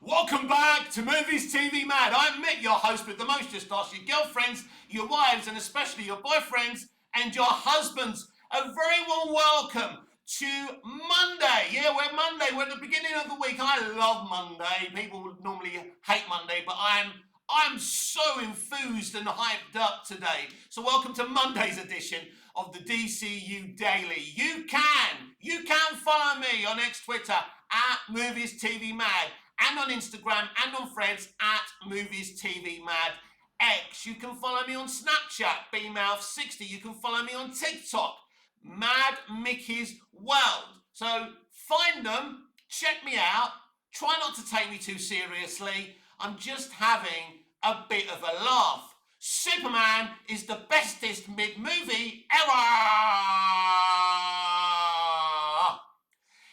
Welcome back to Movies TV Mad. I'm Mick, your host with the most. Just ask your girlfriends, your wives, and especially your boyfriends and your husbands a very warm welcome to Monday. Yeah, we're Monday. We're at the beginning of the week. I love Monday. People would normally hate Monday, but I'm so enthused and hyped up today. So welcome to Monday's edition of the DCU Daily. You can follow me on X Twitter at Movies TV Mad, and on Instagram and on Threads at Movies TV Mad X. You can follow me on Snapchat, bmouth60. You can follow me on TikTok, Mad Mickey's World. So find them, check me out. Try not to take me too seriously. I'm just having a bit of a laugh. Superman is the bestest mid-movie ever.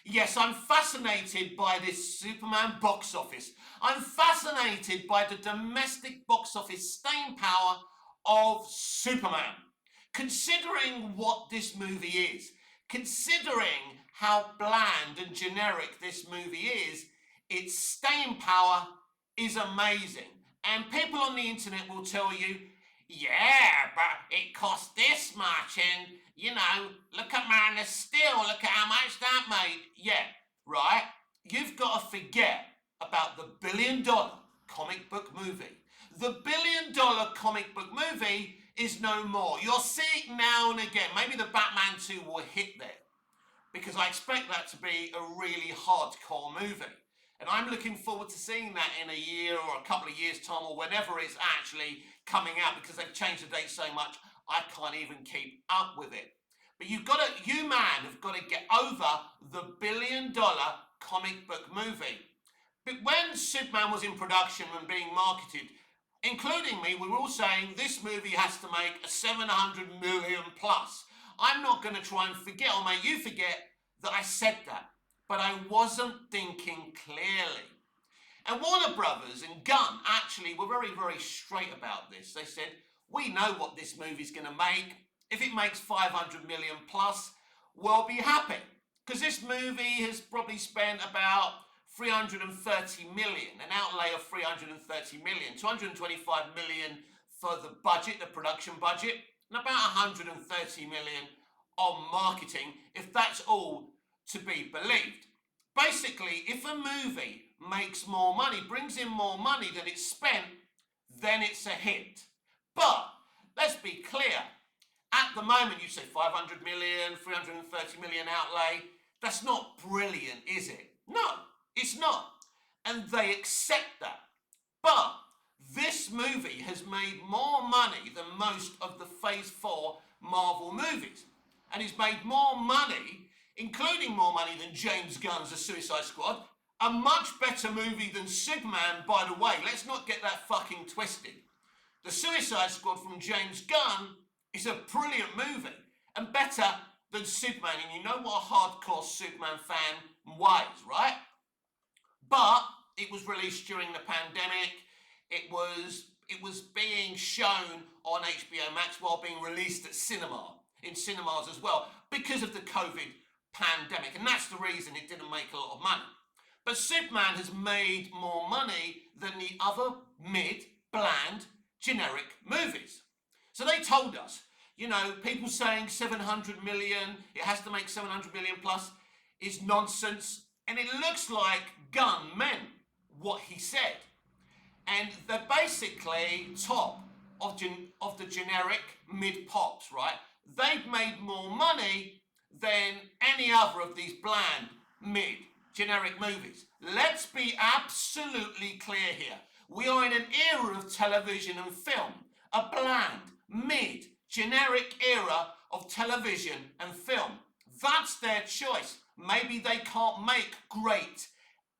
Yes, I'm fascinated by this Superman box office. I'm fascinated by the domestic box office staying power of Superman. Considering what this movie is, considering how bland and generic this movie is, its staying power is amazing. And people on the internet will tell you, yeah, but it cost this much, and you know, look at Man of Steel, look at how much that made. Yeah, right? You've got to forget about the $1 billion comic book movie. The $1 billion comic book movie is no more. You'll see it now and again. Maybe the Batman 2 will hit there, because I expect that to be a really hardcore movie. And I'm looking forward to seeing that in a year or a couple of years' time, or whenever it's actually coming out, because they've changed the date so much, I can't even keep up with it. But you have got to get over the $1 billion comic book movie. But when Superman was in production and being marketed, including me, we were all saying this movie has to make a 700 million plus. I'm not going to try and forget or make you forget that I said that. But I wasn't thinking clearly. And Warner Brothers and Gunn actually were very, very straight about this. They said, we know what this movie's going to make. If it makes 500 million plus, we'll be happy. Because this movie has probably spent about 330 million, an outlay of 330 million, 225 million for the budget, the production budget, and about 130 million on marketing, if that's all to be believed. Basically, if a movie makes more money, brings in more money than it's spent, then it's a hit. But let's be clear. At the moment, you say 500 million, 330 million outlay. That's not brilliant, is it? No, it's not. And they accept that. But this movie has made more money than most of the Phase 4 Marvel movies. And it's made more money, including more money than James Gunn's The Suicide Squad. A much better movie than Superman, by the way. Let's not get that fucking twisted. The Suicide Squad from James Gunn is a brilliant movie and better than Superman. And you know what a hardcore Superman fan was, right? But it was released during the pandemic. It was being shown on HBO Max while being released at in cinemas as well, because of the COVID pandemic. And that's the reason it didn't make a lot of money. But Superman has made more money than the other bland, generic movies. So they told us, you know, people saying 700 million, it has to make 700 million plus, is nonsense. And it looks like Gunn meant what he said. And they're basically top of the generic mid-pops, right? They've made more money than any other of these bland, generic movies. Let's be absolutely clear here. We are in an era of television and film, a bland, generic era of television and film. That's their choice. Maybe they can't make great,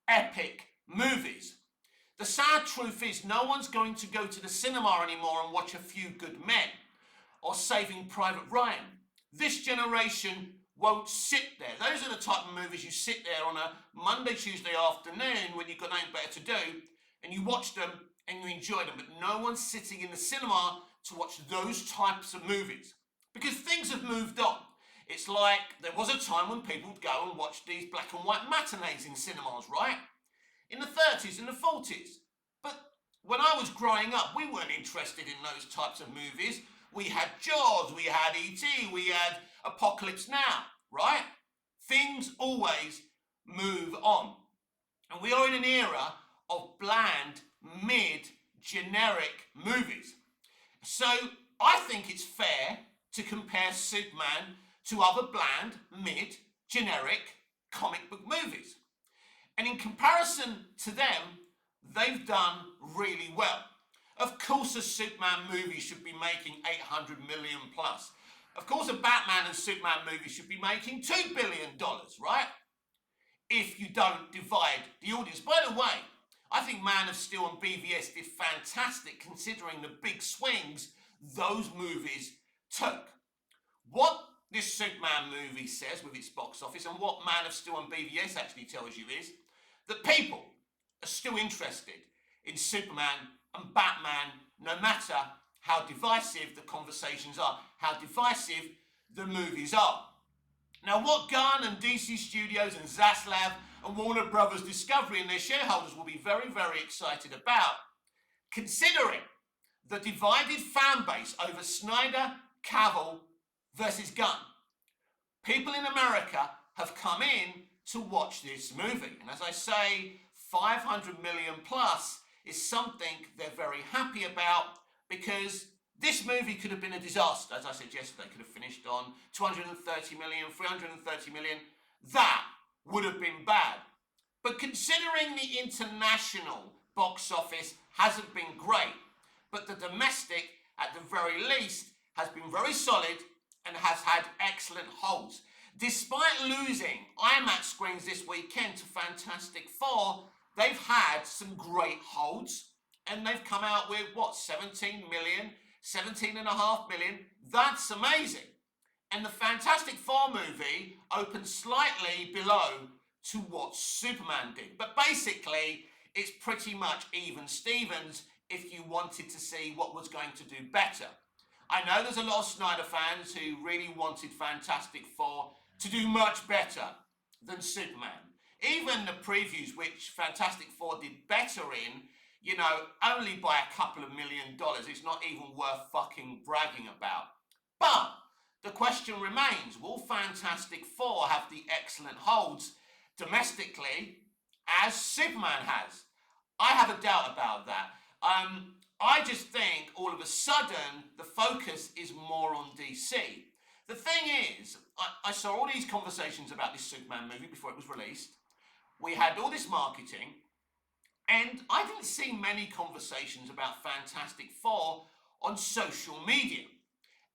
epic movies. The sad truth is no one's going to go to the cinema anymore and watch A Few Good Men or Saving Private Ryan. This generation won't sit there. Those are the type of movies you sit there on a Monday, Tuesday afternoon when you've got nothing better to do, and you watch them and you enjoy them. But no one's sitting in the cinema to watch those types of movies, because things have moved on. It's like there was a time when people would go and watch these black and white matinees in cinemas, right? in the 30s and the 40s. But when I was growing up, we weren't interested in those types of movies. We had Jaws, we had E.T., we had Apocalypse Now, right? Things always move on. And we are in an era of bland, mid, generic movies. So I think it's fair to compare Superman to other bland, mid, generic comic book movies. And in comparison to them, they've done really well. Of course, a Superman movie should be making 800 million plus. Of course, a Batman and Superman movie should be making $2 billion, right? If you don't divide the audience. By the way, I think Man of Steel and BVS did fantastic considering the big swings those movies took. What this Superman movie says with its box office and what Man of Steel and BVS actually tells you is that people are still interested in Superman and Batman no matter how divisive the conversations are, how divisive the movies are. Now, what Gunn and DC Studios and Zaslav and Warner Brothers Discovery and their shareholders will be very, very excited about, considering the divided fan base over Snyder, Cavill versus Gunn. People in America have come in to watch this movie. And as I say, 500 million plus is something they're very happy about because this movie could have been a disaster. As I said yesterday, could have finished on 230 million, 330 million. That would have been bad. But considering the international box office hasn't been great, but the domestic, at the very least, has been very solid and has had excellent holds. Despite losing IMAX screens this weekend to Fantastic Four, they've had some great holds and they've come out with, 17 million, 17.5 million. That's amazing. And the Fantastic Four movie opened slightly below to what Superman did. But basically, it's pretty much even Stevens if you wanted to see what was going to do better. I know there's a lot of Snyder fans who really wanted Fantastic Four to do much better than Superman. Even the previews, which Fantastic Four did better in, only by a couple of $1 million. It's not even worth fucking bragging about. But the question remains, will Fantastic Four have the excellent holds domestically as Superman has? I have a doubt about that. I just think all of a sudden the focus is more on DC. The thing is, I saw all these conversations about this Superman movie before it was released. We had all this marketing, and I didn't see many conversations about Fantastic Four on social media.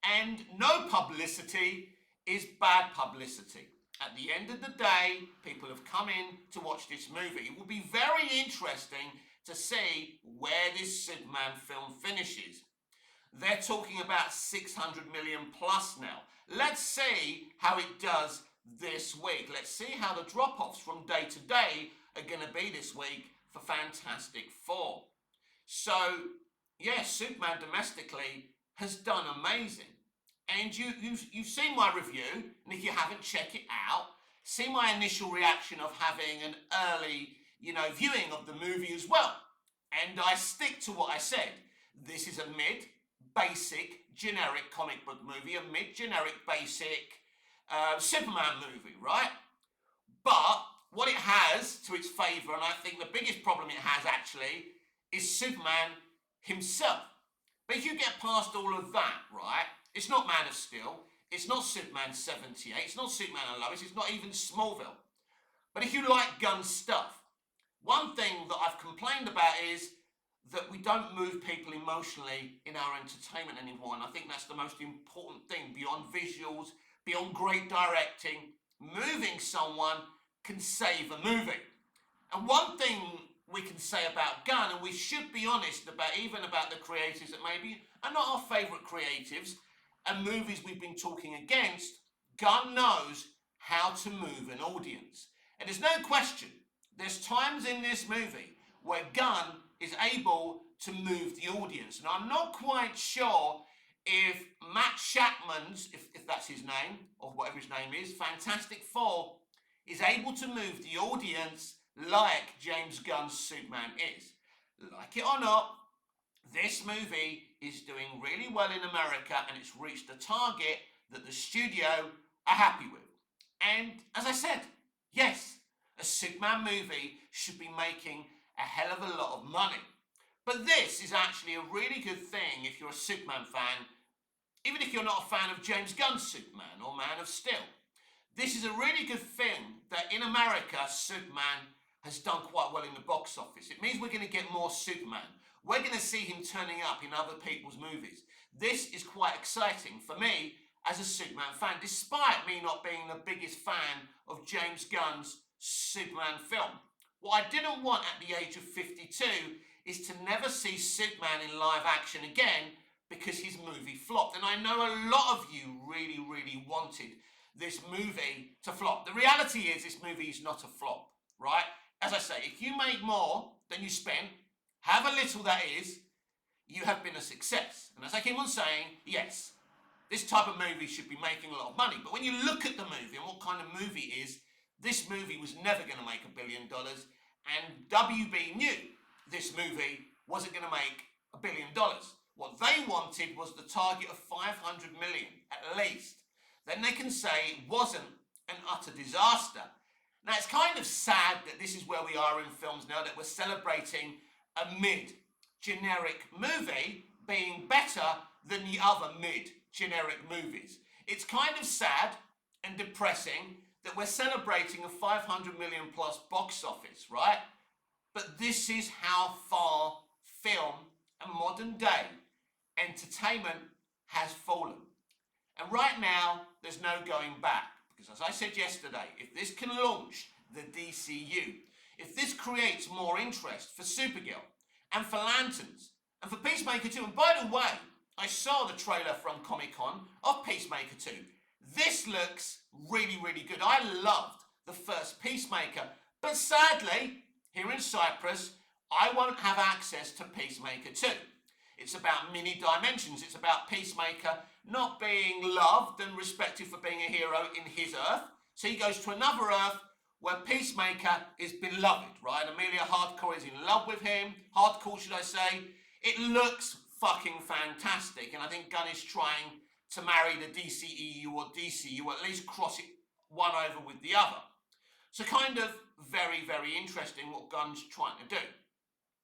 And no publicity is bad publicity. At the end of the day, people have come in to watch this movie. It will be very interesting to see where this Superman film finishes. They're talking about 600 million plus now. Let's see how it does this week. Let's see how the drop-offs from day to day are going to be this week for Fantastic Four. So, yes, Superman domestically has done amazing. And you've seen my review, and if you haven't, check it out. See my initial reaction of having an early, viewing of the movie as well. And I stick to what I said. This is a mid-basic, generic comic book movie, a mid-generic, basic Superman movie, right? But what it has to its favour, and I think the biggest problem it has actually, is Superman himself. But if you get past all of that, right, it's not Man of Steel, it's not Superman 78, it's not Superman and Lois, it's not even Smallville. But if you like Gunn's stuff, one thing that I've complained about is that we don't move people emotionally in our entertainment anymore. And I think that's the most important thing, beyond visuals, beyond great directing. Moving someone can save a movie. And one thing we can say about Gunn, and we should be honest about even about the creators that maybe are not our favourite creatives, and movies we've been talking against, Gunn knows how to move an audience. And there's no question, there's times in this movie where Gunn is able to move the audience. And I'm not quite sure if Matt Shakman's, if that's his name, or whatever his name is, Fantastic Four, is able to move the audience like James Gunn's Superman is. Like it or not, this movie is doing really well in America and it's reached a target that the studio are happy with. And as I said, yes, a Superman movie should be making a hell of a lot of money. But this is actually a really good thing if you're a Superman fan, even if you're not a fan of James Gunn's Superman or Man of Steel. This is a really good thing that in America, Superman has done quite well in the box office. It means we're going to get more Superman. We're going to see him turning up in other people's movies. This is quite exciting for me as a Superman fan, despite me not being the biggest fan of James Gunn's Superman film. What I didn't want at the age of 52 is to never see Superman in live action again because his movie flopped. And I know a lot of you really, really wanted this movie to flop. The reality is this movie is not a flop, right? As I say, if you make more than you spend, however little that is, you have been a success. And as I keep on saying, yes, this type of movie should be making a lot of money. But when you look at the movie and what kind of movie it is, this movie was never going to make $1 billion. And WB knew this movie wasn't going to make $1 billion. What they wanted was the target of 500 million, at least. Then they can say it wasn't an utter disaster. Now, it's kind of sad that this is where we are in films now, that we're celebrating a mid-generic movie being better than the other mid-generic movies. It's kind of sad and depressing that we're celebrating a 500 million plus box office, right? But this is how far film and modern day entertainment has fallen. And right now, there's no going back. Because as I said yesterday, if this can launch the DCU, if this creates more interest for Supergirl and for Lanterns and for Peacemaker 2, and by the way, I saw the trailer from Comic-Con of Peacemaker 2. This looks really, really good. I loved the first Peacemaker, but sadly, here in Cyprus, I won't have access to Peacemaker 2. It's about many dimensions. It's about Peacemaker not being loved and respected for being a hero in his Earth. So he goes to another Earth where Peacemaker is beloved, right? Amelia Hardcore is in love with him. Hardcore, should I say. It looks fucking fantastic. And I think Gunn is trying to marry the DCEU or DCU, or at least cross it one over with the other. So kind of very, very interesting what Gunn's trying to do.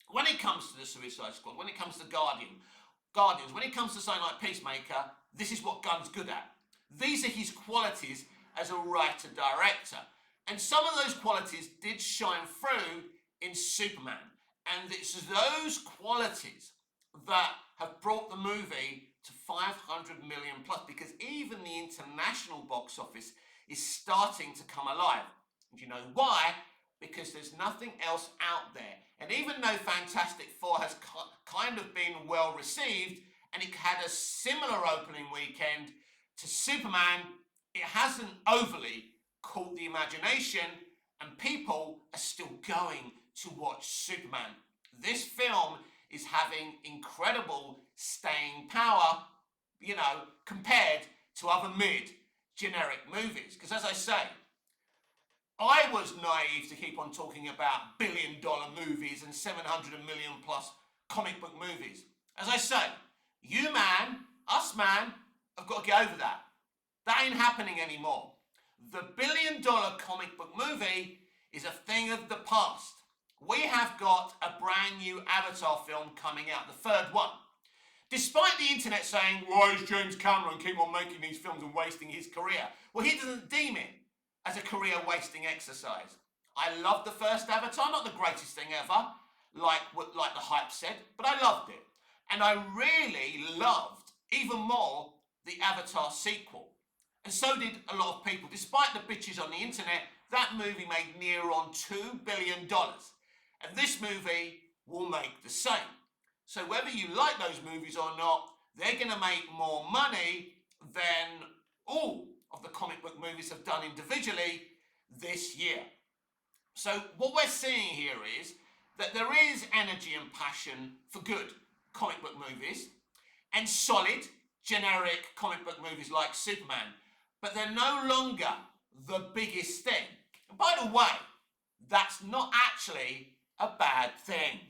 When it comes to the Suicide Squad, when it comes to Guardians, when it comes to something like Peacemaker, this is what Gunn's good at. These are his qualities as a writer-director. And some of those qualities did shine through in Superman. And it's those qualities that have brought the movie to 500 million plus, because even the international box office is starting to come alive. And you know why? Because there's nothing else out there. And even though Fantastic Four has kind of been well received, and it had a similar opening weekend to Superman, it hasn't overly caught the imagination, and people are still going to watch Superman. This film is having incredible staying power, you know, compared to other mid-generic movies. Because as I say, I was naive to keep on talking about billion-dollar movies and 700 million plus comic book movies. As I say, you man, us man, have got to get over that. That ain't happening anymore. The billion-dollar comic book movie is a thing of the past. We have got a brand new Avatar film coming out, the third one. Despite the internet saying, why does James Cameron keep on making these films and wasting his career? Well, he doesn't deem it as a career-wasting exercise. I loved the first Avatar, not the greatest thing ever, like the hype said, but I loved it. And I really loved, even more, the Avatar sequel. And so did a lot of people. Despite the bitches on the internet, that movie made near on $2 billion. And this movie will make the same. So whether you like those movies or not, they're going to make more money than all of the comic book movies have done individually this year. So what we're seeing here is that there is energy and passion for good comic book movies and solid, generic comic book movies like Superman, but they're no longer the biggest thing. And by the way, that's not actually a bad thing.